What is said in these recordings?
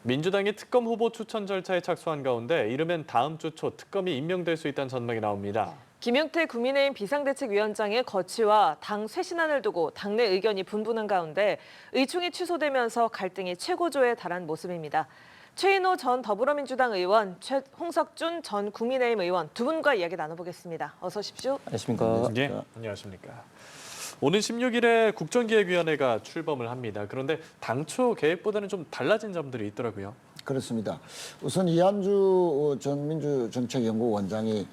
민주당이 특검 후보 추천 절차에 착수한 가운데 이르면 다음 주 초 특검이 임명될 수 있다는 전망이 나옵니다. 김용태 국민의힘 비상대책위원장의 거취와 당 쇄신안을 두고 당내 의견이 분분한 가운데 의총이 취소되면서 갈등이 최고조에 달한 모습입니다. 최인호 전 더불어민주당 의원, 홍석준 전 국민의힘 의원 두 분과 이야기 나눠보겠습니다. 어서 오십시오. 안녕하십니까. 예, 안녕하십니까. 오는 16일에 국정기획위원회가 출범을 합니다. 그런데 당초 계획보다는 좀 달라진 점들이 있더라고요. 그렇습니다. 우선 이한주 전 민주정책연구원장이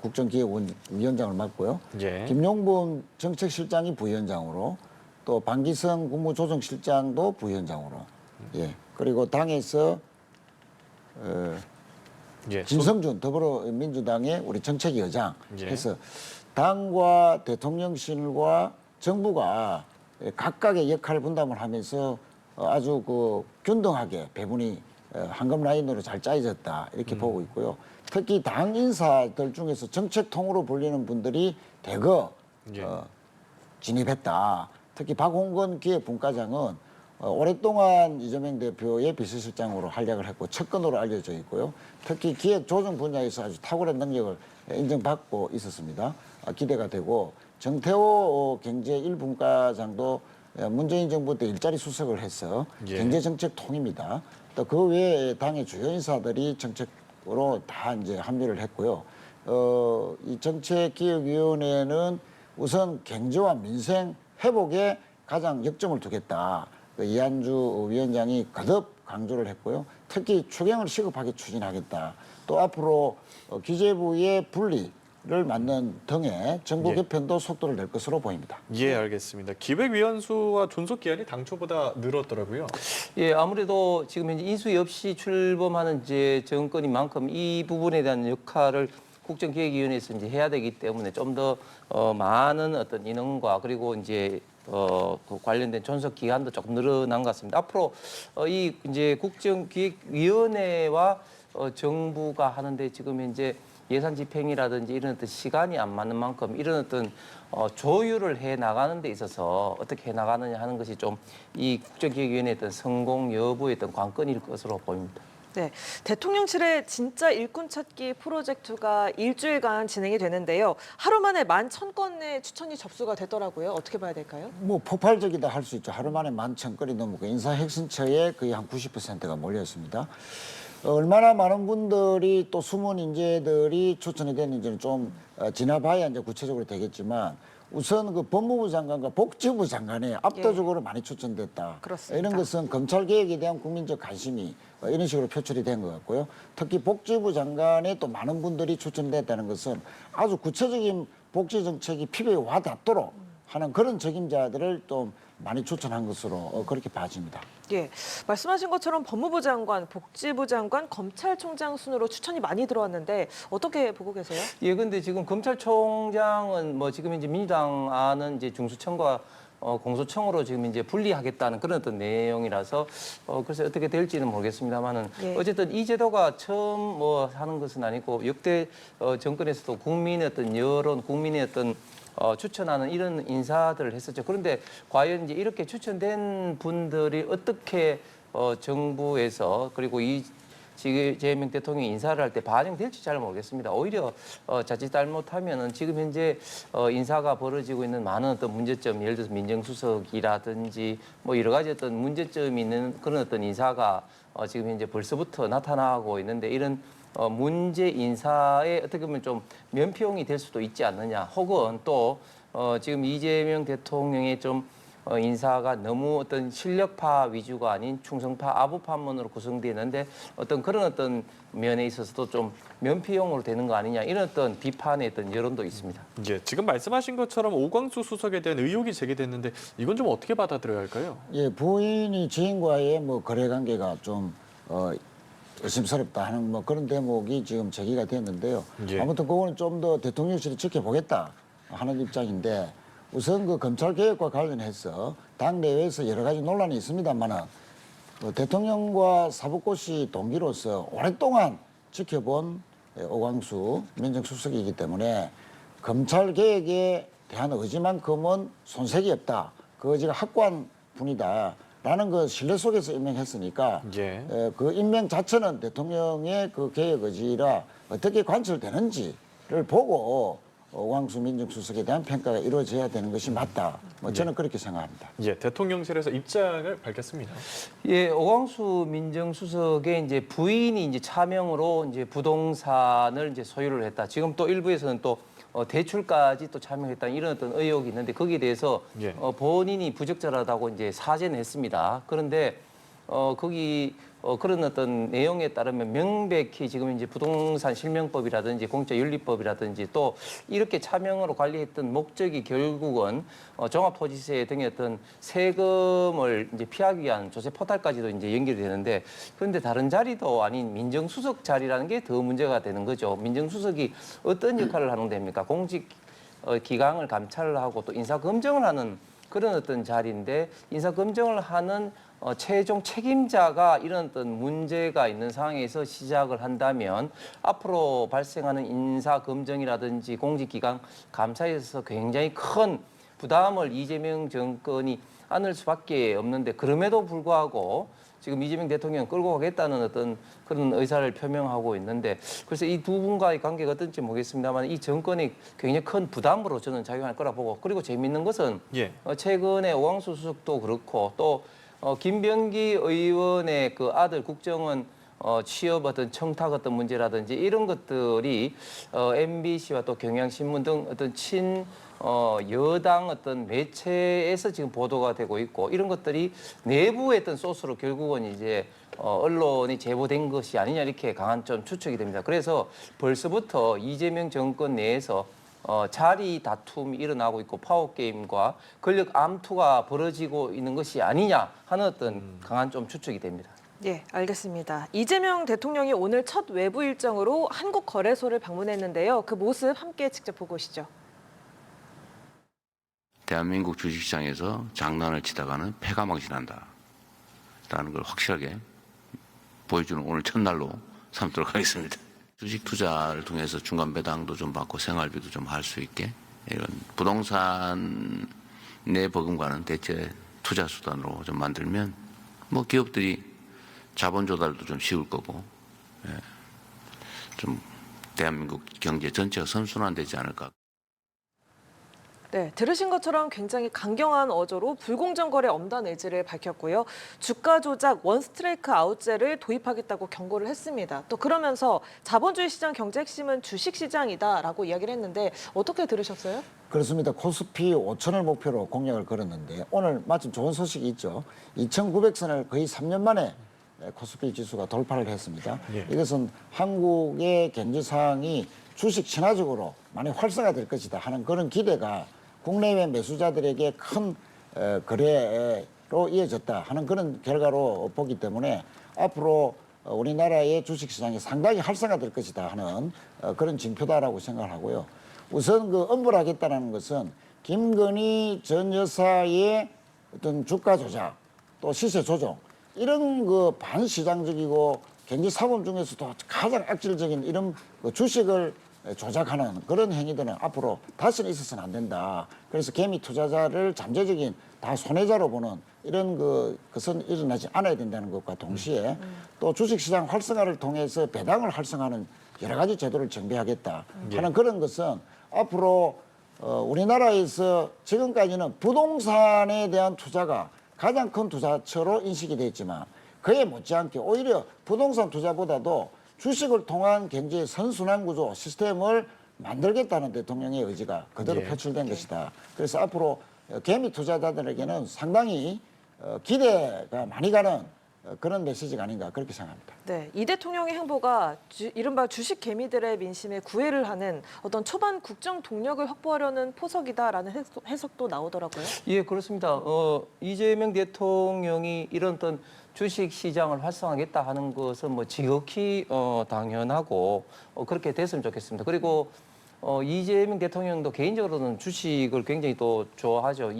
국정기획위원장을 맡고요. 예. 김용범 정책실장이 부위원장으로 또 방기성 국무조정실장도 부위원장으로. 예. 그리고 당에서 예. 김성준 더불어민주당의 우리 정책위 의장 예. 해서 당과 대통령실과 정부가 각각의 역할 분담을 하면서 아주 균등하게 배분이 황금 라인으로 잘 짜여졌다 이렇게 보고 있고요. 특히 당 인사들 중에서 정책통으로 불리는 분들이 대거 예. 진입했다. 특히 박홍근 기획분과장은 오랫동안 이재명 대표의 비서실장으로 활약을 했고 측근으로 알려져 있고요. 특히 기획조정 분야에서 아주 탁월한 능력을 인정받고 있었습니다. 기대가 되고 정태호 경제 1분과장도 문재인 정부 때 일자리 수석을 해서 예. 경제정책통입니다. 또 그 외에 당의 주요 인사들이 정책으로 다 이제 합류를 했고요. 이 정책기획위원회는 우선 경제와 민생 회복에 가장 역점을 두겠다. 이한주 위원장이 거듭 강조를 했고요. 특히 추경을 시급하게 추진하겠다. 또 앞으로 기재부의 분리를 맞는 등의 정부 예. 개편도 속도를 낼 것으로 보입니다. 예, 알겠습니다. 기획위원 수와 존속 기한이 당초보다 늘었더라고요. 예, 아무래도 지금 현재 인수위 없이 출범하는 이제 정권인 만큼 이 부분에 대한 역할을 국정기획위원회에서 이제 해야 되기 때문에 좀 더 많은 어떤 인원과 그리고 이제 그 관련된 존속 기간도 조금 늘어난 것 같습니다. 앞으로 이 이제 국정기획위원회와 정부가 하는데 지금 현재 예산 집행이라든지 이런 어떤 시간이 안 맞는 만큼 이런 어떤 조율을 해 나가는 데 있어서 어떻게 해 나가느냐 하는 것이 좀 이 국정기획위원회의 어떤 성공 여부의 어떤 관건일 것으로 보입니다. 네, 대통령실의 진짜 일꾼 찾기 프로젝트가 일주일간 진행이 되는데요. 하루 만에 11,000건의 추천이 접수가 됐더라고요. 어떻게 봐야 될까요? 뭐 폭발적이다 할 수 있죠. 하루 만에 11,000건이 넘고 인사 핵심처에 거의 한 90%가 몰렸습니다. 얼마나 많은 분들이 또 숨은 인재들이 추천이 됐는지는 좀 지나봐야 이제 구체적으로 되겠지만 우선 그 법무부 장관과 복지부 장관이 압도적으로 많이 추천됐다. 그렇습니다. 이런 것은 검찰 개혁에 대한 국민적 관심이 이런 식으로 표출이 된 것 같고요. 특히 복지부 장관에 또 많은 분들이 추천됐다는 것은 아주 구체적인 복지 정책이 피부에 와닿도록 하는 그런 책임자들을 좀 많이 추천한 것으로 그렇게 봐집니다. 예, 말씀하신 것처럼 법무부 장관, 복지부 장관, 검찰총장 순으로 추천이 많이 들어왔는데 어떻게 보고 계세요? 예, 근데 지금 검찰총장은 뭐 지금 이제 민주당 안은 이제 중수청과 공소청으로 지금 이제 분리하겠다는 그런 어떤 내용이라서 글쎄 어떻게 될지는 모르겠습니다만은 예. 어쨌든 이 제도가 처음 뭐 하는 것은 아니고 역대 정권에서도 국민의 어떤 여론, 국민의 어떤 추천하는 이런 인사들을 했었죠. 그런데 과연 이제 이렇게 추천된 분들이 어떻게 정부에서 그리고 이재명 대통령이 인사를 할 때 반영될지 잘 모르겠습니다. 오히려 자칫 잘못하면은 지금 현재 인사가 벌어지고 있는 많은 어떤 문제점, 예를 들어서 민정수석이라든지 뭐 여러 가지 어떤 문제점이 있는 그런 어떤 인사가 지금 현재 벌써부터 나타나고 있는데 이런 문제 인사에 어떻게 보면 좀 면피용이 될 수도 있지 않느냐. 혹은 또 지금 이재명 대통령의 좀 인사가 너무 어떤 실력파 위주가 아닌 충성파, 아부파문으로 구성되어 있는데 어떤 그런 어떤 면에 있어서도 좀 면피용으로 되는 거 아니냐 이런 어떤 비판의 어떤 여론도 있습니다. 예, 지금 말씀하신 것처럼 오광수 수석에 대한 의혹이 제기됐는데 이건 좀 어떻게 받아들여야 할까요? 예, 부인이 지인과의 뭐 거래 관계가 좀 의심스럽다 하는 뭐 그런 대목이 지금 제기가 됐는데요. 예. 아무튼 그거는 좀 더 대통령실이 지켜보겠다 하는 입장인데 우선 그 검찰 개혁과 관련해서 당 내외에서 여러 가지 논란이 있습니다만은 대통령과 사법고시 동기로서 오랫동안 지켜본 오광수 민정수석이기 때문에 검찰 개혁에 대한 의지만큼은 손색이 없다. 그 의지가 확고한 분이다. 라는 그 신뢰 속에서 임명했으니까 예. 그 임명 자체는 대통령의 그 개혁 의지라 어떻게 관철되는지를 보고 오광수 민정수석에 대한 평가가 이루어져야 되는 것이 맞다. 뭐 저는 그렇게 생각합니다. 예, 대통령실에서 입장을 밝혔습니다. 예, 오광수 민정수석의 이제 부인이 이제 차명으로 이제 부동산을 이제 소유를 했다. 지금 또 일부에서는 또 대출까지 또 참여했다 이런 어떤 의혹이 있는데 거기에 대해서 예. 본인이 부적절하다고 이제 사죄는 했습니다. 그런데 거기 그런 어떤 내용에 따르면 명백히 지금 이제 부동산 실명법이라든지 공짜윤리법이라든지 또 이렇게 차명으로 관리했던 목적이 결국은 종합토지세 등의 어떤 세금을 이제 피하기 위한 조세 포탈까지도 이제 연결이 되는데 그런데 다른 자리도 아닌 민정수석 자리라는 게 더 문제가 되는 거죠. 민정수석이 어떤 역할을 하는 데입니까? 공직 기강을 감찰을 하고 또 인사 검증을 하는 그런 어떤 자리인데 인사 검증을 하는 최종 책임자가 이런 어떤 문제가 있는 상황에서 시작을 한다면 앞으로 발생하는 인사 검증이라든지 공직기강 감사에 있어서 굉장히 큰 부담을 이재명 정권이 안을 수밖에 없는데 그럼에도 불구하고 지금 이재명 대통령 끌고 가겠다는 어떤 그런 의사를 표명하고 있는데 그래서 이 두 분과의 관계가 어떤지 모르겠습니다만 이 정권이 굉장히 큰 부담으로 저는 작용할 거라 보고 그리고 재미있는 것은 예. 최근에 오광수 수석도 그렇고 또 김병기 의원의 그 아들 국정원 취업 어떤 청탁 어떤 문제라든지 이런 것들이 MBC와 또 경향신문 등 어떤 여당 어떤 매체에서 지금 보도가 되고 있고 이런 것들이 내부의 어떤 소스로 결국은 이제 언론이 제보된 것이 아니냐 이렇게 강한 좀 추측이 됩니다. 그래서 벌써부터 이재명 정권 내에서 자리 다툼이 일어나고 있고 파워게임과 권력 암투가 벌어지고 있는 것이 아니냐 하는 어떤 강한 좀 추측이 됩니다. 예, 알겠습니다. 이재명 대통령이 오늘 첫 외부 일정으로 한국거래소를 방문했는데요. 그 모습 함께 직접 보고 오시죠. 대한민국 주식시장에서 장난을 치다가는 패가 망신한다. 라는 걸 확실하게 보여주는 오늘 첫날로 삼도록 하겠습니다. 주식 투자를 통해서 중간 배당도 좀 받고 생활비도 좀 할 수 있게 이런 부동산 내 버금가는 대체 투자 수단으로 좀 만들면 뭐 기업들이 자본 조달도 좀 쉬울 거고 좀 대한민국 경제 전체가 선순환되지 않을까. 네, 들으신 것처럼 굉장히 강경한 어조로 불공정 거래 엄단 의지를 밝혔고요. 주가 조작 원스트라이크 아웃제를 도입하겠다고 경고를 했습니다. 또 그러면서 자본주의 시장 경제 핵심은 주식 시장이다라고 이야기를 했는데 어떻게 들으셨어요? 그렇습니다. 코스피 5천을 목표로 공약을 걸었는데 오늘 마침 좋은 소식이 있죠. 2,900선을 거의 3년 만에 코스피 지수가 돌파를 했습니다. 예. 이것은 한국의 경제 상황이 주식 친화적으로 많이 활성화될 것이다 하는 그런 기대가 국내외 매수자들에게 큰 거래로 이어졌다 하는 그런 결과로 보기 때문에 앞으로 우리나라의 주식시장이 상당히 활성화될 것이다 하는 그런 징표다라고 생각을 하고요. 우선 그 엄벌하겠다는 것은 김건희 전 여사의 어떤 주가 조작 또 시세 조정 이런 그 반시장적이고 경제사범 중에서도 가장 악질적인 이런 그 주식을 조작하는 그런 행위들은 앞으로 다시는 있어서는 안 된다. 그래서 개미 투자자를 잠재적인 다 손해자로 보는 이런 것은 일어나지 않아야 된다는 것과 동시에 또 주식시장 활성화를 통해서 배당을 활성화하는 여러 가지 제도를 정비하겠다 하는 그런 것은 앞으로 우리나라에서 지금까지는 부동산에 대한 투자가 가장 큰 투자처로 인식이 됐지만 그에 못지않게 오히려 부동산 투자보다도 주식을 통한 경제의 선순환 구조 시스템을 만들겠다는 대통령의 의지가 그대로 예. 표출된 것이다. 그래서 앞으로 개미 투자자들에게는 상당히 기대가 많이 가는 그런 메시지가 아닌가 그렇게 생각합니다. 네, 이 대통령의 행보가 이른바 주식 개미들의 민심에 구애를 하는 어떤 초반 국정 동력을 확보하려는 포석이다라는 해석도 나오더라고요. 예, 그렇습니다. 이재명 대통령이 이런 어떤 주식 시장을 활성화하겠다 하는 것은 뭐 지극히 당연하고 그렇게 됐으면 좋겠습니다. 그리고 이재명 대통령도 개인적으로는 주식을 굉장히 또 좋아하죠.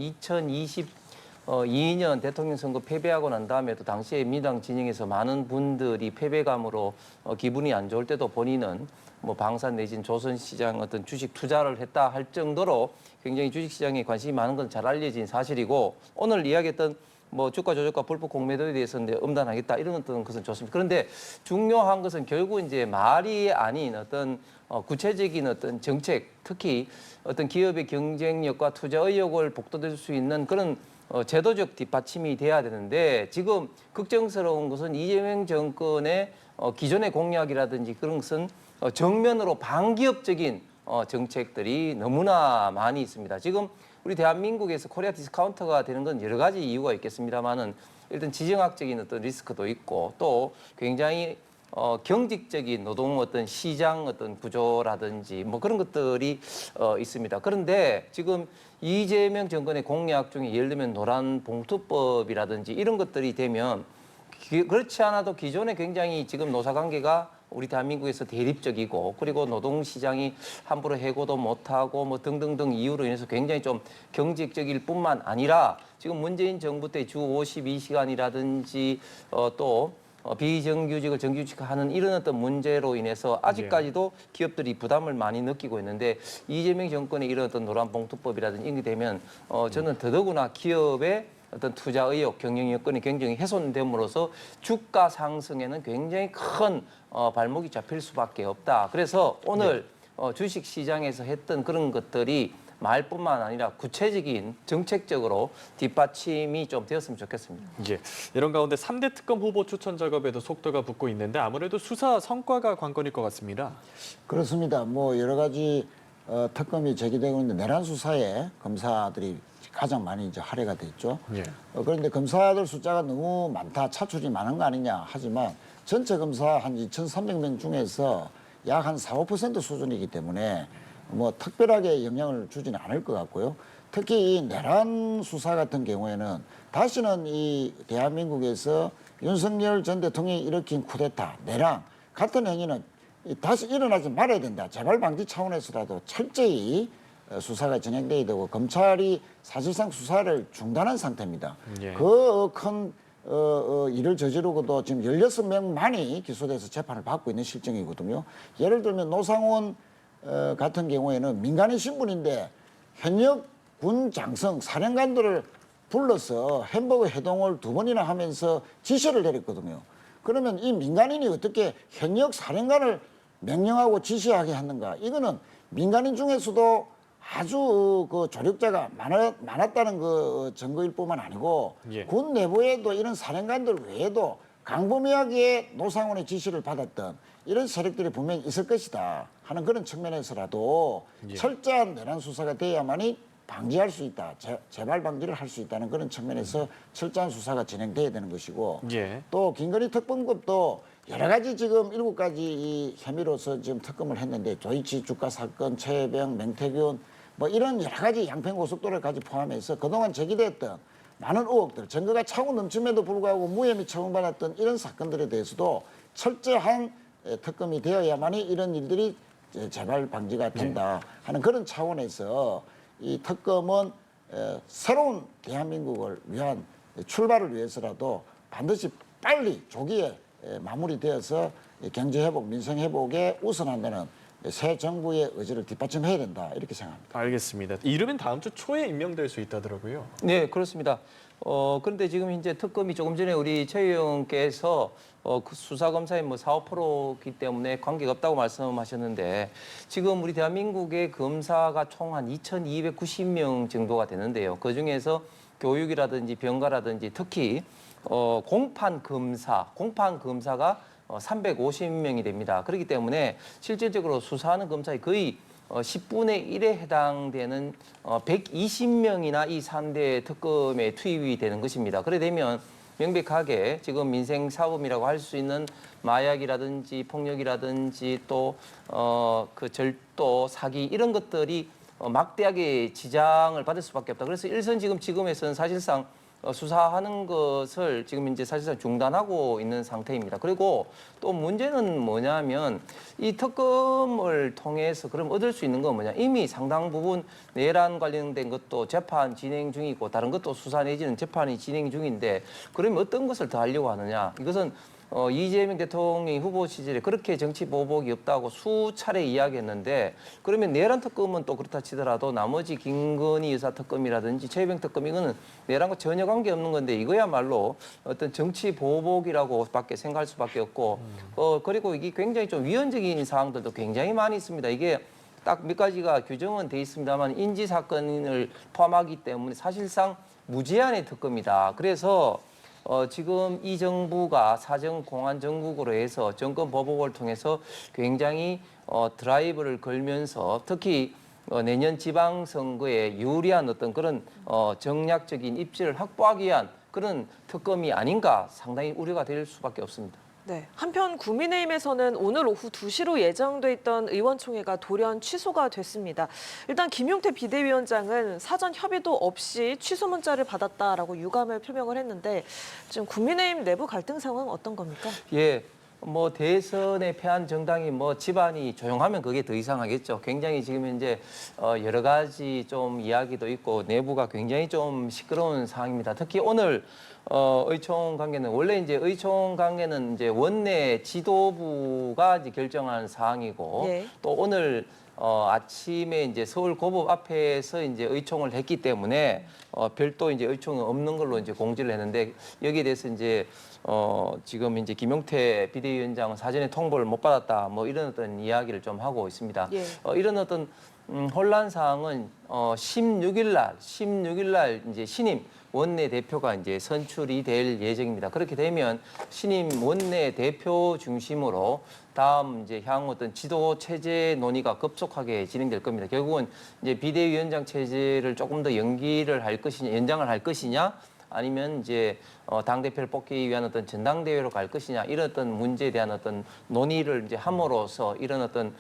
2022년 대통령 선거 패배하고 난 다음에도 당시에 민주당 진영에서 많은 분들이 패배감으로 기분이 안 좋을 때도 본인은 뭐 방산 내진 조선시장 어떤 주식 투자를 했다 할 정도로 굉장히 주식시장에 관심이 많은 건 잘 알려진 사실이고 오늘 이야기했던 뭐 주가 조작과 불법 공매도에 대해서는 이제 엄단하겠다 이런 어떤 것은 좋습니다. 그런데 중요한 것은 결국 이제 말이 아닌 어떤 구체적인 어떤 정책, 특히 어떤 기업의 경쟁력과 투자 의욕을 북돋을 수 있는 그런 제도적 뒷받침이 돼야 되는데 지금 걱정스러운 것은 이재명 정권의 기존의 공약이라든지 그런 것은 정면으로 반기업적인 정책들이 너무나 많이 있습니다. 지금 우리 대한민국에서 코리아 디스카운터가 되는 건 여러 가지 이유가 있겠습니다만은 일단 지정학적인 어떤 리스크도 있고 또 굉장히 경직적인 노동 어떤 시장 어떤 구조라든지 뭐 그런 것들이 있습니다. 그런데 지금 이재명 정권의 공약 중에 예를 들면 노란 봉투법이라든지 이런 것들이 되면 그렇지 않아도 기존에 굉장히 지금 노사관계가 우리 대한민국에서 대립적이고 그리고 노동시장이 함부로 해고도 못하고 뭐 등등등 이유로 인해서 굉장히 좀 경직적일 뿐만 아니라 지금 문재인 정부 때 주 52시간이라든지 또 비정규직을 정규직화하는 이런 어떤 문제로 인해서 아직까지도 기업들이 부담을 많이 느끼고 있는데 이재명 정권의 이런 어떤 노란봉투법이라든지 이런 게 되면 저는 더더구나 기업의 어떤 투자 의욕, 경영 여건이 굉장히 훼손됨으로써 주가 상승에는 굉장히 큰 발목이 잡힐 수밖에 없다. 그래서 오늘 주식 시장에서 했던 그런 것들이 말뿐만 아니라 구체적인 정책적으로 뒷받침이 좀 되었으면 좋겠습니다. 예, 이런 가운데 3대 특검 후보 추천 작업에도 속도가 붙고 있는데 아무래도 수사 성과가 관건일 것 같습니다. 그렇습니다. 뭐 여러 가지 특검이 제기되고 있는 내란 수사에 검사들이 가장 많이 이제 할애가 됐죠. 예. 그런데 검사들 숫자가 너무 많다, 차출이 많은 거 아니냐 하지만 전체 검사 한 2,300명 중에서 약 한 4, 5% 수준이기 때문에 뭐 특별하게 영향을 주지는 않을 것 같고요. 특히 이 내란 수사 같은 경우에는 다시는 이 대한민국에서 윤석열 전 대통령이 일으킨 쿠데타, 내란 같은 행위는 다시 일어나지 말아야 된다. 재발 방지 차원에서라도 철저히 수사가 진행돼야 되고 검찰이 사실상 수사를 중단한 상태입니다. 예. 그 큰 일을 저지르고도 지금 16명만이 기소돼서 재판을 받고 있는 실정이거든요. 예를 들면 노상원 같은 경우에는 민간인 신분인데 현역 군 장성 사령관들을 불러서 햄버거 해동을 2번이나 하면서 지시를 내렸거든요. 그러면 이 민간인이 어떻게 현역 사령관을 명령하고 지시하게 하는가? 이거는 민간인 중에서도 아주 그 조력자가 많았다는 그 증거일 뿐만 아니고 예. 군 내부에도 이런 사령관들 외에도 강범위하게 노상원의 지시를 받았던 이런 세력들이 분명히 있을 것이다 하는 그런 측면에서라도 예. 철저한 내란 수사가 돼야만이 방지할 수 있다. 재발 방지를 할 수 있다는 그런 측면에서 철저한 수사가 진행돼야 되는 것이고 예. 또 김건희 특검법도 여러 가지 지금 7가지 이 혐의로서 지금 특검을 했는데 조이치 주가 사건, 최혜병, 맹태균 뭐 이런 여러 가지 양평고속도로까지 포함해서 그동안 제기됐던 많은 의혹들, 증거가 차고 넘침에도 불구하고 무혐의 처분받았던 이런 사건들에 대해서도 철저한 특검이 되어야만이 이런 일들이 재발 방지가 된다 하는 그런 차원에서 이 특검은 새로운 대한민국을 위한 출발을 위해서라도 반드시 빨리 조기에 마무리되어서 경제 회복, 민생 회복에 우선한다는 새 정부의 의지를 뒷받침해야 된다 이렇게 생각합니다. 알겠습니다. 이르면 다음 주 초에 임명될 수 있다더라고요. 네, 그렇습니다. 그런데 지금 이제 특검이 조금 전에 우리 최 의원께서 그 수사검사의 뭐 4, 5%이기 때문에 관계가 없다고 말씀하셨는데 지금 우리 대한민국의 검사가 총 한 2,290명 정도가 되는데요. 그중에서 교육이라든지 병가라든지 특히 공판 검사가 350명이 됩니다. 그렇기 때문에 실질적으로 수사하는 검사의 거의 10분의 1에 해당되는 120명이나 이 3대 특검에 투입이 되는 것입니다. 그래 되면 명백하게 지금 민생 사범이라고 할 수 있는 마약이라든지 폭력이라든지 또 그 절도, 사기 이런 것들이 막대하게 지장을 받을 수밖에 없다. 그래서 일선 지금에서는 사실상 수사하는 것을 지금 이제 사실상 중단하고 있는 상태입니다. 그리고 또 문제는 뭐냐면 이 특검을 통해서 그럼 얻을 수 있는 건 뭐냐? 이미 상당 부분 내란 관련된 것도 재판 진행 중이고 다른 것도 수사 내지는 재판이 진행 중인데 그러면 어떤 것을 더 하려고 하느냐? 이것은 이재명 대통령이 후보 시절에 그렇게 정치 보복이 없다고 수차례 이야기했는데 그러면 내란 특검은 또 그렇다 치더라도 나머지 김건희 여사 특검이라든지 최병 특검 이거는 내란과 전혀 관계 없는 건데 이거야말로 어떤 정치 보복이라고밖에 생각할 수밖에 없고 그리고 이게 굉장히 좀 위헌적인 사항들도 굉장히 많이 있습니다. 이게 딱 몇 가지가 규정은 돼 있습니다만 인지 사건을 포함하기 때문에 사실상 무제한의 특검이다. 그래서 지금 이 정부가 사정 공안 정국으로 해서 정권 보복을 통해서 굉장히 드라이브를 걸면서 특히 내년 지방선거에 유리한 어떤 그런 정략적인 입지를 확보하기 위한 그런 특검이 아닌가 상당히 우려가 될 수밖에 없습니다. 네. 한편 국민의힘에서는 오늘 오후 2시로 예정돼 있던 의원총회가 돌연 취소가 됐습니다. 일단 김용태 비대위원장은 사전 협의도 없이 취소 문자를 받았다라고 유감을 표명을 했는데 지금 국민의힘 내부 갈등 상황은 어떤 겁니까? 예. 뭐 대선에 패한 정당이 뭐 집안이 조용하면 그게 더 이상하겠죠. 굉장히 지금 현재 여러 가지 좀 이야기도 있고 내부가 굉장히 좀 시끄러운 상황입니다. 특히 오늘 의총 관계는 원래 이제 의총 관계는 이제 원내 지도부가 이제 결정하는 사항이고 예. 또 오늘 아침에 이제 서울 고법 앞에서 이제 의총을 했기 때문에 별도 이제 의총은 없는 걸로 이제 공지를 했는데 여기에 대해서 이제 지금 이제 김용태 비대위원장은 사전에 통보를 못 받았다 뭐 이런 어떤 이야기를 좀 하고 있습니다. 예. 이런 어떤 혼란 사항은 16일 날 이제 신임 원내 대표가 이제 선출이 될 예정입니다. 그렇게 되면 신임 원내 대표 중심으로 다음 이제 향후 어떤 지도 체제 논의가 급속하게 진행될 겁니다. 결국은 이제 비대위원장 체제를 조금 더 연기를 할 것이냐, 연장을 할 것이냐, 아니면 이제 당 대표를 뽑기 위한 어떤 전당대회로 갈 것이냐 이런 어떤 문제에 대한 어떤 논의를 이제 함으로써 이런 어떤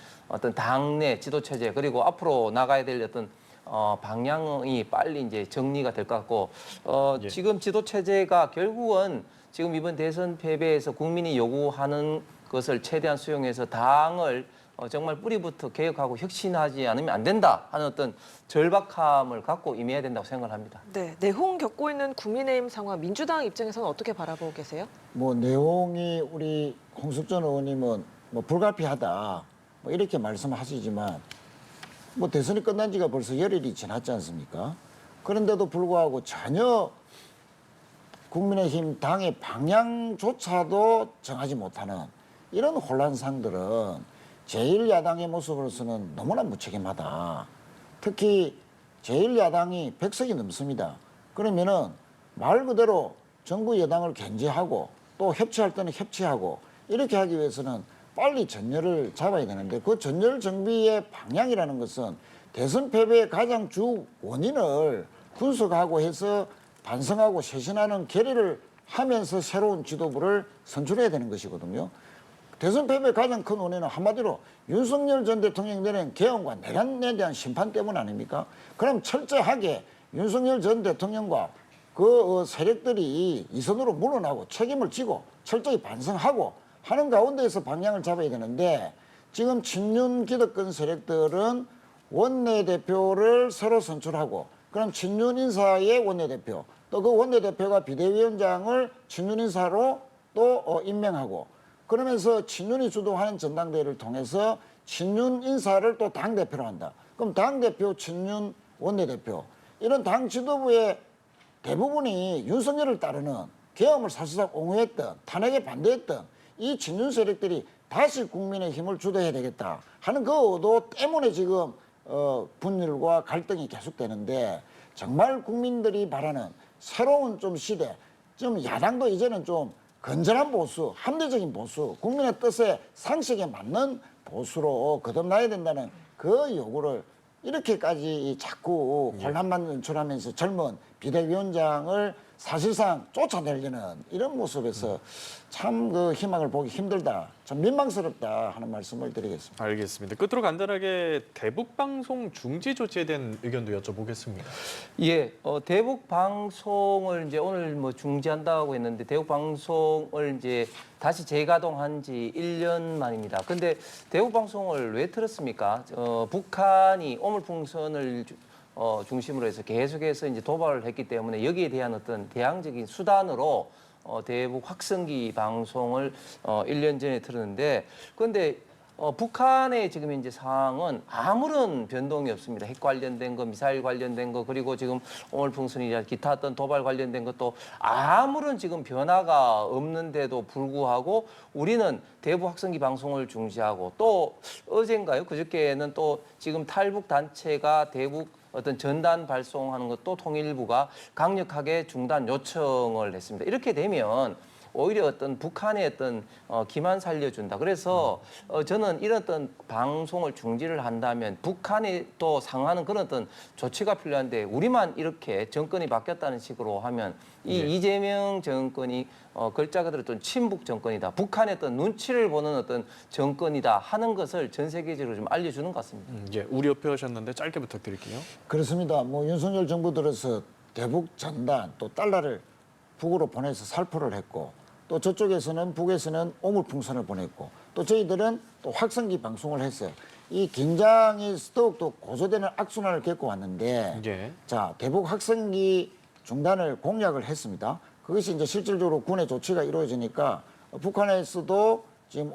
당내 지도 체제 그리고 앞으로 나가야 될 어떤 방향이 빨리 이제 정리가 될 것 같고 예. 지금 지도 체제가 결국은 지금 이번 대선 패배에서 국민이 요구하는 것을 최대한 수용해서 당을 정말 뿌리부터 개혁하고 혁신하지 않으면 안 된다 하는 어떤 절박함을 갖고 임해야 된다고 생각을 합니다. 네. 내홍 겪고 있는 국민의힘 상황 민주당 입장에서는 어떻게 바라보고 계세요? 뭐 내용이 우리 홍석천 의원님은 뭐 불가피하다 뭐 이렇게 말씀하시지만 뭐 대선이 끝난 지가 벌써 열흘이 지났지 않습니까? 그런데도 불구하고 전혀 국민의힘 당의 방향조차도 정하지 못하는 이런 혼란상들은 제1야당의 모습으로서는 너무나 무책임하다. 특히 제1야당이 100석이 넘습니다. 그러면은 말 그대로 정부 여당을 견제하고 또 협치할 때는 협치하고 이렇게 하기 위해서는 빨리 전열을 잡아야 되는데 그 전열 정비의 방향이라는 것은 대선 패배의 가장 주 원인을 분석하고 해서 반성하고 쇄신하는 결의를 하면서 새로운 지도부를 선출해야 되는 것이거든요. 대선 패배의 가장 큰 원인은 한마디로 윤석열 전 대통령이 내린 개헌과 내란에 대한 심판 때문 아닙니까? 그럼 철저하게 윤석열 전 대통령과 그 세력들이 이선으로 물러나고 책임을 지고 철저히 반성하고 하는 가운데에서 방향을 잡아야 되는데 지금 친윤 기득권 세력들은 원내대표를 새로 선출하고 그럼 친윤 인사의 원내대표 또 그 원내대표가 비대위원장을 친윤 인사로 또 임명하고 그러면서 친윤이 주도하는 전당대회를 통해서 친윤 인사를 또 당대표로 한다. 그럼 당대표, 친윤, 원내대표 이런 당 지도부의 대부분이 윤석열을 따르는 계엄을 사실상 옹호했던 탄핵에 반대했던 이 친윤 세력들이 다시 국민의 힘을 주도해야 되겠다 하는 그 의도 때문에 지금 분열과 갈등이 계속되는데 정말 국민들이 바라는 새로운 좀 시대, 좀 야당도 이제는 좀 건전한 보수, 합리적인 보수, 국민의 뜻에 상식에 맞는 보수로 거듭나야 된다는 그 요구를 이렇게까지 자꾸 혼란만 연출하면서 젊은 비대위원장을 사실상 쫓아내려는 이런 모습에서 참 그 희망을 보기 힘들다, 참 민망스럽다 하는 말씀을 드리겠습니다. 알겠습니다. 끝으로 간단하게 대북 방송 중지 조치에 대한 의견도 여쭤보겠습니다. 예, 대북 방송을 이제 오늘 뭐 중지한다고 했는데 대북 방송을 이제 다시 재가동한 지 1년 만입니다. 근데 대북 방송을 왜 틀었습니까? 북한이 오물풍선을 중심으로 해서 계속해서 이제 도발을 했기 때문에 여기에 대한 어떤 대항적인 수단으로 대북 확성기 방송을 1년 전에 들었는데 그런데 북한의 지금 현재 상황은 아무런 변동이 없습니다. 핵 관련된 거, 미사일 관련된 거, 그리고 지금 오물풍선이나 기타 어떤 도발 관련된 것도 아무런 지금 변화가 없는데도 불구하고 우리는 대북 확성기 방송을 중지하고 또 어젠가요? 그저께는 또 지금 탈북 단체가 대북 어떤 전단 발송하는 것도 통일부가 강력하게 중단 요청을 했습니다. 이렇게 되면 오히려 어떤 북한의 어떤 기만 살려준다. 그래서 저는 이런 어떤 방송을 중지를 한다면 북한이 또 상하는 그런 어떤 조치가 필요한데 우리만 이렇게 정권이 바뀌었다는 식으로 하면 이 이재명 정권이 글자 그대로 어떤 친북 정권이다. 북한의 어떤 눈치를 보는 어떤 정권이다 하는 것을 전 세계적으로 좀 알려주는 것 같습니다. 예, 우려 표하셨는데 짧게 부탁드릴게요. 그렇습니다. 뭐 윤석열 정부 들어서 대북 전단 또 달러를 북으로 보내서 살포를 했고 또 저쪽에서는 북에서는 오물풍선을 보냈고 또 저희들은 또 확성기 방송을 했어요. 이 긴장이 더욱더 고조되는 악순환을 겪고 왔는데 예. 자 대북 확성기 중단을 공약을 했습니다. 그것이 이제 실질적으로 군의 조치가 이루어지니까 북한에서도 지금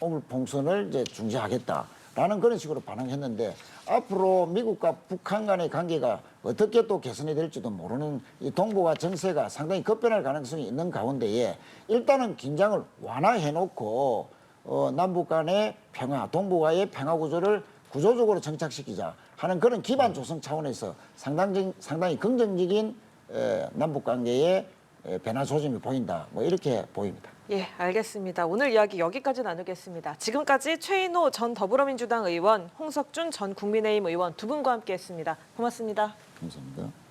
오물풍선을 이제 중지하겠다라는 그런 식으로 반응했는데 앞으로 미국과 북한 간의 관계가 어떻게 또 개선이 될지도 모르는 이 동북아 정세가 상당히 급변할 가능성이 있는 가운데에 일단은 긴장을 완화해놓고 남북 간의 평화, 동북아의 평화 구조를 구조적으로 정착시키자 하는 그런 기반 조성 차원에서 상당히 긍정적인 남북 관계의 변화 조짐이 보인다. 뭐 이렇게 보입니다. 예, 알겠습니다. 오늘 이야기 여기까지 나누겠습니다. 지금까지 최인호 전 더불어민주당 의원, 홍석준 전 국민의힘 의원 두 분과 함께했습니다. 고맙습니다. 감사합니다.